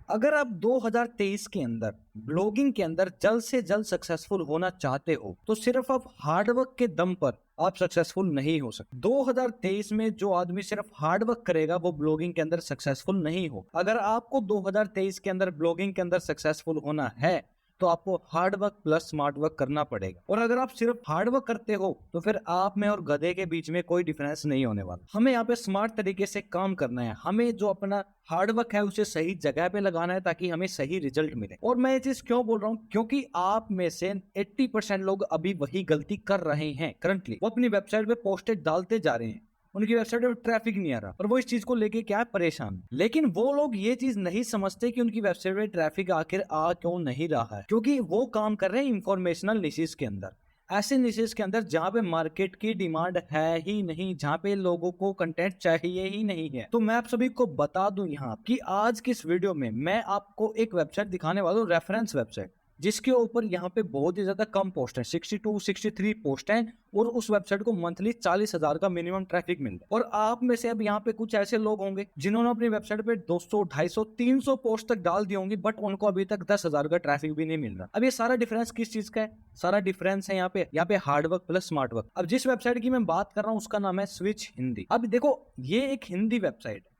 अगर आप 2023 के अंदर ब्लॉगिंग के अंदर जल्द से जल्द सक्सेसफुल होना चाहते हो तो सिर्फ आप हार्डवर्क के दम पर आप सक्सेसफुल नहीं हो सकते। 2023 में जो आदमी सिर्फ हार्डवर्क करेगा वो ब्लॉगिंग के अंदर सक्सेसफुल नहीं हो। अगर आपको 2023 के अंदर ब्लॉगिंग के अंदर सक्सेसफुल होना है तो आपको hard work plus smart work करना पड़ेगा। और अगर आप सिर्फ हार्ड वर्क करते हो तो फिर आप में और गधे के बीच में कोई डिफरेंस नहीं होने वाला। हमें यहाँ पे स्मार्ट तरीके से काम करना है। हमें जो अपना हार्ड वर्क है उसे सही जगह पे लगाना है ताकि हमें सही रिजल्ट मिले। और मैं ये चीज क्यों बोल रहा हूँ, क्योंकि आप में से 80% लोग अभी वही गलती कर रहे हैं। करंटली वो अपनी वेबसाइट पे पोस्टेज डालते जा रहे हैं, उनकी वेबसाइट पे ट्रैफिक नहीं आ रहा और वो इस चीज को लेके क्या है, परेशान। लेकिन वो लोग ये चीज नहीं समझते कि उनकी वेबसाइट पे ट्रैफिक आखिर आ क्यों नहीं रहा है, क्योंकि वो काम कर रहे हैं इंफॉर्मेशनल निशेस के अंदर, ऐसे निशेस के अंदर जहां पे मार्केट की डिमांड है ही नहीं, जहां पे लोगों को कंटेंट चाहिए ही नहीं है। तो मैं आप सभी को बता दूं यहाँ कि आज की इस वीडियो में मैं आपको एक वेबसाइट दिखाने वाला हूँ, रेफरेंस वेबसाइट, जिसके ऊपर यहाँ पे बहुत ही ज्यादा कम पोस्ट है, 62 63 पोस्ट है और उस वेबसाइट को मंथली 40,000 का मिनिमम ट्रैफिक मिल रहा है। और आप में से अब यहाँ पे कुछ ऐसे लोग होंगे जिन्होंने अपनी वेबसाइट पे 200 250 300 पोस्ट तक डाल दी होंगी, बट उनको अभी तक 10,000 का ट्रैफिक भी नहीं मिल रहा। अब ये सारा डिफरेंस किस चीज का है? सारा डिफरेंस है यहाँ पे हार्डवर्क प्लस स्मार्ट वर्क। अब जिस वेबसाइट की मैं बात कर रहा हूँ उसका नाम है स्विच हिंदी। अब देखो ये एक हिंदी वेबसाइट है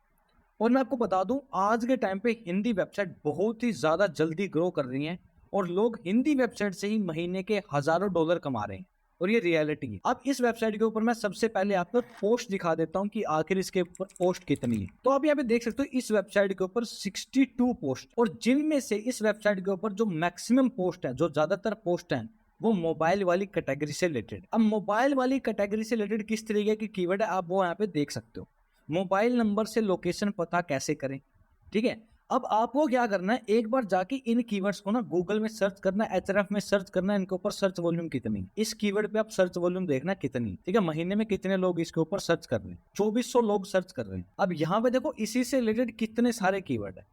और मैं आपको बता दूं आज के टाइम पे हिंदी वेबसाइट बहुत ही ज्यादा जल्दी ग्रो कर रही है और लोग हिंदी वेबसाइट से ही महीने के हजारों डॉलर कमा रहे हैं और ये रियलिटी है। अब इस वेबसाइट के ऊपर मैं सबसे पहले आपको पोस्ट दिखा देता हूं कि आखिर इसके ऊपर पोस्ट कितनी है। तो आप यहाँ पे देख सकते हो इस वेबसाइट के ऊपर 62 पोस्ट, और जिनमें से इस वेबसाइट के ऊपर जो मैक्सिमम पोस्ट है, जो ज्यादातर पोस्ट है, वो मोबाइल वाली कैटेगरी से रिलेटेड। अब मोबाइल वाली कैटेगरी से रिलेटेड किस तरीके की कीवर्ड है आप वो यहाँ पे देख सकते हो। मोबाइल नंबर से लोकेशन पता कैसे करें, ठीक है। अब आपको क्या करना है, एक बार जाके इन कीवर्ड्स को ना गूगल में सर्च करना, एचआरएफ में सर्च करना, इनके ऊपर सर्च वॉल्यूम कितनी, इस कीवर्ड पे आप सर्च वॉल्यूम देखना कितनी, ठीक है। महीने में कितने लोग इसके ऊपर सर्च कर रहे हैं, 2400 लोग सर्च कर रहे हैं। अब यहाँ पे देखो इसी से रिलेटेड कितने सारे कीवर्ड है।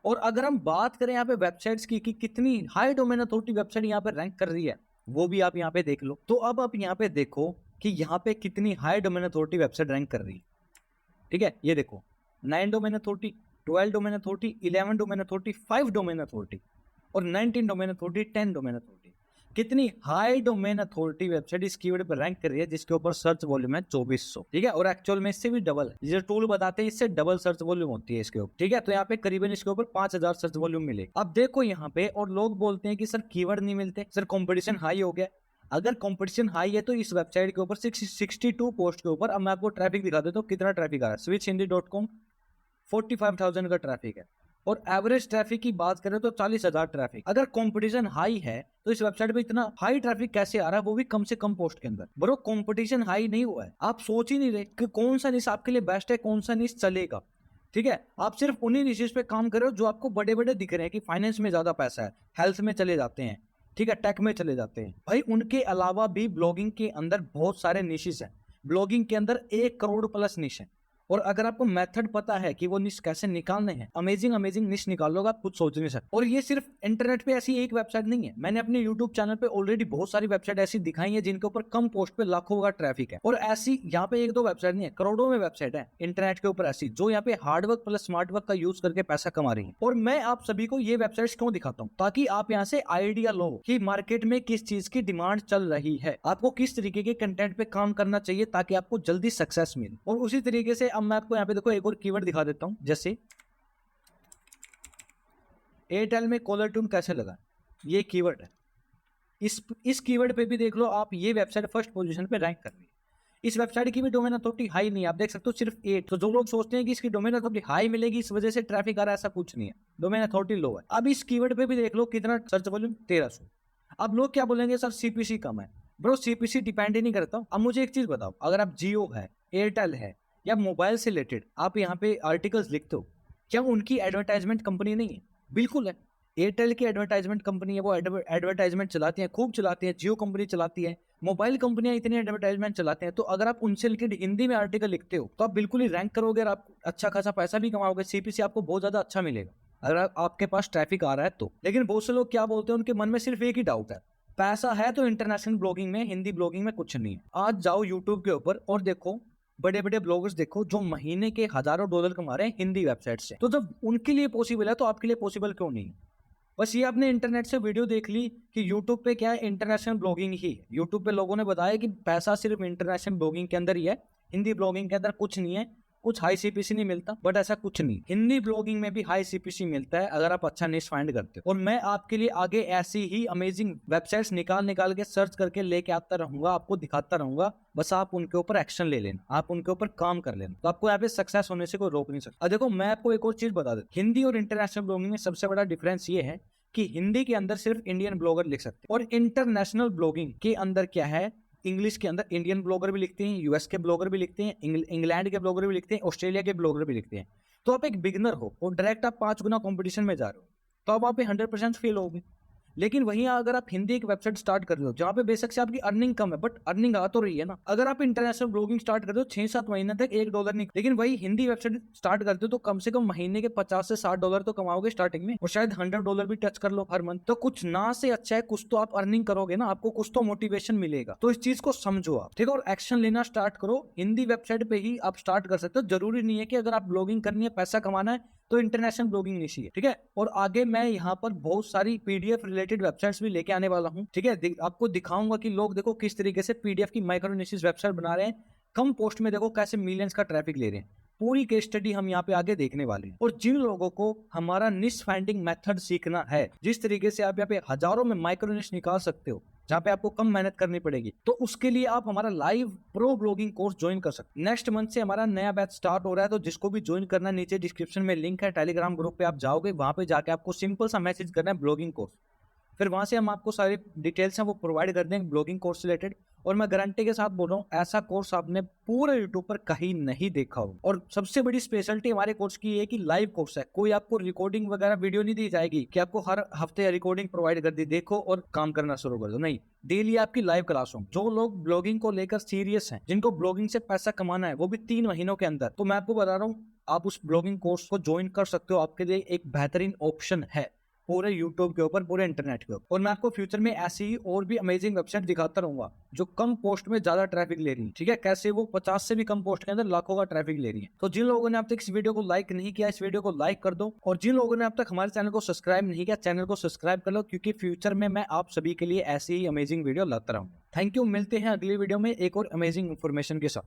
और अगर हम बात करें यहाँ पे वेबसाइट्स की कि कितनी हाई डोमेन अथॉरिटी वेबसाइट यहाँ पे रैंक कर रही है, वो भी आप यहाँ पे देख लो। तो अब आप यहाँ पे देखो कि यहाँ पे कितनी high domain authority website rank कर रही है, ठीक है। ये देखो 9 domain authority, 12 domain authority, 11 domain authority, 5 domain authority और 19 डोमेन अथॉरिटी, 10 डोमेन अथॉरिटी। कितनी हाई डोमेन अथॉरिटी वेबसाइट इस कीवर्ड पर रैंक कर रही है, जिसके ऊपर सर्च वॉल्यूम है 2400, ठीक है। और एक्चुअल में इससे भी डबल, जो टूल बताते हैं इससे डबल सर्च वॉल्यूम होती है इसके ऊपर, ठीक है। तो यहाँ पे करीबन इसके ऊपर 5000 सर्च वॉल्यूम मिले। अब देखो यहाँ पे, और लोग बोलते हैं कि सर कीवर्ड नहीं मिलते, सर कंपटीशन हाई हो गया। अगर कंपटीशन हाई है तो इस वेबसाइट के ऊपर 62 पोस्ट के ऊपर, अब मैं आपको ट्रैफिक दिखा देता हूँ कितना ट्रैफिक आ रहा है। switchhindy.com 45,000 का ट्रैफिक है और एवरेज ट्रैफिक की बात करें तो 40,000 ट्रैफिक। अगर कंपटीशन हाई है तो इस वेबसाइट पे इतना हाई ट्रैफिक कैसे आ रहा है, वो भी कम से कम पोस्ट के अंदर। ब्रो कंपटीशन हाई नहीं हुआ है, आप सोच ही नहीं रहे कि कौन सा निश आपके लिए बेस्ट है, कौन सा निश चलेगा, ठीक है। आप सिर्फ उन्हीं निशेस पे काम कर रहे हो जो आपको बड़े बड़े दिख रहे हैं कि फाइनेंस में ज्यादा पैसा है, हेल्थ में चले जाते हैं, ठीक है, टेक में चले जाते हैं। भाई उनके अलावा भी ब्लॉगिंग के अंदर बहुत सारे निशेस हैं। ब्लॉगिंग के अंदर 1 करोड़ प्लस निश है और अगर आपको मेथड पता है कि वो निश कैसे निकालने हैं, अमेजिंग अमेजिंग निश निकालोगे, आप कुछ सोच नहीं सकते। और ये सिर्फ इंटरनेट पे ऐसी एक वेबसाइट नहीं है, मैंने अपने यूट्यूब चैनल पे ऑलरेडी बहुत सारी वेबसाइट ऐसी दिखाई है जिनके ऊपर कम पोस्ट पे लाखों का ट्रैफिक है। और ऐसी यहाँ पे एक दो वेबसाइट नहीं है, करोड़ों में वेबसाइट है इंटरनेट के ऊपर ऐसी, जो यहाँ पे हार्डवर्क प्लस स्मार्ट वर्क का यूज करके पैसा कमा रही है। और मैं आप सभी को ये वेबसाइट्स क्यों दिखाता हूँ, ताकि आप यहाँ से आइडिया लो कि मार्केट में किस चीज की डिमांड चल रही है, आपको किस तरीके के कंटेंट पे काम करना चाहिए ताकि आपको जल्दी सक्सेस मिले। और उसी तरीके से अब मैं आपको यहाँ पे देखो एक और कीवर्ड दिखा देता हूं, जैसे एयरटेल में कॉलर ट्यून कैसे लगा, ये कीवर्ड है। इस कीवर्ड पे भी देख लो आप, ये वेबसाइट फर्स्ट पोजीशन पे रैंक कर रही है। इस वेबसाइट की भी डोमेन अथॉरिटी हाई नहीं है, आप देख सकते हो सिर्फ 8। तो जो लोग सोचते हैं कि इसकी डोमेन अथॉरिटी हाई मिलेगी इस वजह से ट्रैफिक आ रहा है, ऐसा कुछ नहीं है, डोमेन अथॉरिटी लो है। अब इस कीवर्ड पे भी देख लो कितना सर्च वॉल्यूम, 1300। अब लोग क्या बोलेंगे, सर सीपीसी कम है। ब्रो सीपीसी डिपेंड ही नहीं करता। अब मुझे एक चीज बताओ, अगर आप जियो है, एयरटेल है या मोबाइल से रिलेटेड आप यहाँ पे आर्टिकल्स लिखते हो, क्या उनकी एडवर्टाइजमेंट कंपनी नहीं है? बिल्कुल है। एयरटेल की एडवर्टाइजमेंट कंपनी है, वो एडवर्टाइजमेंट चलाती है, खूब चलाती है। जियो कंपनी चलाती है, मोबाइल कंपनियां इतनी एडवर्टाइजमेंट चलाते हैं। तो अगर आप उनसे रिलेटेड हिंदी में आर्टिकल लिखते हो तो आप बिल्कुल ही रैंक करोगे और आप अच्छा खासा पैसा भी कमाओगे, सीपीसी आपको बहुत ज्यादा अच्छा मिलेगा अगर आपके पास ट्रैफिक आ रहा है तो। लेकिन बहुत से लोग क्या बोलते हैं, उनके मन में सिर्फ एक ही डाउट है, पैसा है तो इंटरनेशनल ब्लॉगिंग में, हिंदी ब्लॉगिंग में कुछ नहीं है। आज जाओ यूट्यूब के ऊपर और देखो बड़े बड़े ब्लॉगर्स देखो जो महीने के हजारों डॉलर कमा रहे हैं हिंदी वेबसाइट से, तो जब उनके लिए पॉसिबल है तो आपके लिए पॉसिबल क्यों नहीं? बस ये आपने इंटरनेट से वीडियो देख ली कि यूट्यूब पे क्या है, इंटरनेशनल ब्लॉगिंग ही है। यूट्यूब पे लोगों ने बताया कि पैसा सिर्फ इंटरनेशनल ब्लॉगिंग के अंदर ही है, हिंदी ब्लॉगिंग के अंदर कुछ नहीं है, कुछ हाई सीपीसी नहीं मिलता। बट ऐसा कुछ नहीं, हिंदी ब्लॉगिंग में भी हाई सीपीसी मिलता है अगर आप अच्छा निश फाइंड करते हो। और मैं आपके लिए आगे ऐसी ही अमेजिंग वेबसाइट्स निकाल निकाल के सर्च करके लेके आता रहूंगा, आपको दिखाता रहूंगा। बस आप उनके ऊपर एक्शन ले लेना, आप उनके ऊपर काम कर लेना, तो आपको यहाँ पे सक्सेस होने से कोई रोक नहीं सकता। देखो मैं आपको एक और चीज बता देता, हिंदी और इंटरनेशनल ब्लॉगिंग में सबसे बड़ा डिफरेंस ये है कि हिंदी के अंदर सिर्फ इंडियन ब्लॉगर लिख सकते हैं, और इंटरनेशनल ब्लॉगिंग के अंदर क्या है, इंग्लिश के अंदर इंडियन ब्लॉगर भी लिखते हैं, यूएस के ब्लॉगर भी लिखते हैं, इंग्लैंड के ब्लॉगर भी लिखते हैं, ऑस्ट्रेलिया के ब्लॉगर भी लिखते हैं। तो आप एक बिगनर हो और डायरेक्ट आप 5 गुना कंपटीशन में जा रहे हो, तो आप वहाँ पे 100% फेल होगे। लेकिन वहीं अगर आप हिंदी एक वेबसाइट स्टार्ट कर रहे हो जहाँ पे बेशक से आपकी अर्निंग कम है, बट अर्निंग आ तो रही है ना। अगर आप इंटरनेशनल ब्लॉगिंग स्टार्ट कर दो 6-7 महीने तक $1 नहीं, लेकिन वही हिंदी वेबसाइट स्टार्ट करते हो तो कम से कम महीने के 50 से 60 डॉलर तो कमाओगे स्टार्टिंग में, और शायद $100 भी टच कर लो हर मंथ। तो कुछ ना से अच्छा है, कुछ तो आप अर्निंग करोगे ना, आपको कुछ तो मोटिवेशन मिलेगा। तो इस चीज को समझो आप, ठीक है, और एक्शन लेना स्टार्ट करो। हिंदी वेबसाइट पे ही आप स्टार्ट कर सकते हो, जरूरी नहीं है कि अगर आप ब्लॉगिंग करनी है, पैसा कमाना है तो इंटरनेशनल ब्लॉगिंग नहीं चाहिए, ठीक है। और आगे मैं यहाँ पर बहुत सारी पीडीएफ रिलेटेड वेबसाइट्स भी लेके आने वाला हूँ, ठीक है। आपको दिखाऊंगा कि लोग देखो किस तरीके से पीडीएफ की माइक्रोनिशिस वेबसाइट बना रहे हैं, कम पोस्ट में देखो कैसे मिलियंस का ट्रैफिक ले रहे हैं। पूरी केस स्टडी हम यहाँ पे आगे देखने वाले हैं। और जिन लोगों को हमारा निश फाइंडिंग मेथड सीखना है, जिस तरीके से आप यहाँ पे हजारों में माइक्रो निश निकाल सकते हो जहाँ पे आपको कम मेहनत करनी पड़ेगी, तो उसके लिए आप हमारा live pro blogging course join कर सकते हैं। नेक्स्ट मंथ से हमारा नया बैच स्टार्ट हो रहा है, तो जिसको भी ज्वाइन करना है नीचे डिस्क्रिप्शन में लिंक है, टेलीग्राम ग्रुप पे आप जाओगे, वहां पे जाके आपको सिंपल सा मैसेज करना है ब्लॉगिंग कोर्स, फिर वहां से हम आपको सारी डिटेल्स हैं वो प्रोवाइड कर देंगे ब्लॉगिंग कोर्स रिलेटेड। और मैं गारंटी के साथ बोल रहा हूँ ऐसा कोर्स आपने पूरे यूट्यूब पर कहीं नहीं देखा हो। और सबसे बड़ी स्पेशलिटी हमारे कोर्स की है कि लाइव कोर्स है, कोई आपको रिकॉर्डिंग वगैरह वीडियो नहीं दी जाएगी कि आपको हर हफ्ते रिकॉर्डिंग प्रोवाइड कर दी, देखो और काम करना शुरू कर दो, नहीं। डेली आपकी लाइव क्लास हो। जो लोग ब्लॉगिंग को लेकर सीरियस हैं, जिनको ब्लॉगिंग से पैसा कमाना है, वो भी 3 महीनों के अंदर, तो मैं आपको बता रहा हूँ आप उस ब्लॉगिंग कोर्स को ज्वाइन कर सकते हो। आपके लिए एक बेहतरीन ऑप्शन है पूरे यूट्यूब के ऊपर, पूरे इंटरनेट के ऊपर। और मैं आपको फ्यूचर में ऐसी ही और भी अमेजिंग वेबसाइट दिखाता रहूंगा जो कम पोस्ट में ज्यादा ट्रैफिक ले रही है, ठीक है। कैसे वो 50 से भी कम पोस्ट के अंदर लाखों का ट्रैफिक ले रही है। तो जिन लोगों ने अब तक इस वीडियो को लाइक नहीं किया, इस वीडियो को लाइक कर दो। और जिन लोगों ने अब तक हमारे चैनल को सब्सक्राइब नहीं किया, चैनल को सब्सक्राइब कर लो, क्योंकि फ्यूचर में मैं आप सभी के लिए ऐसी ही अमेजिंग वीडियो लाता रहूंगा। थैंक यू, मिलते हैं अगली वीडियो में एक और अमेजिंग इन्फॉर्मेशन के साथ।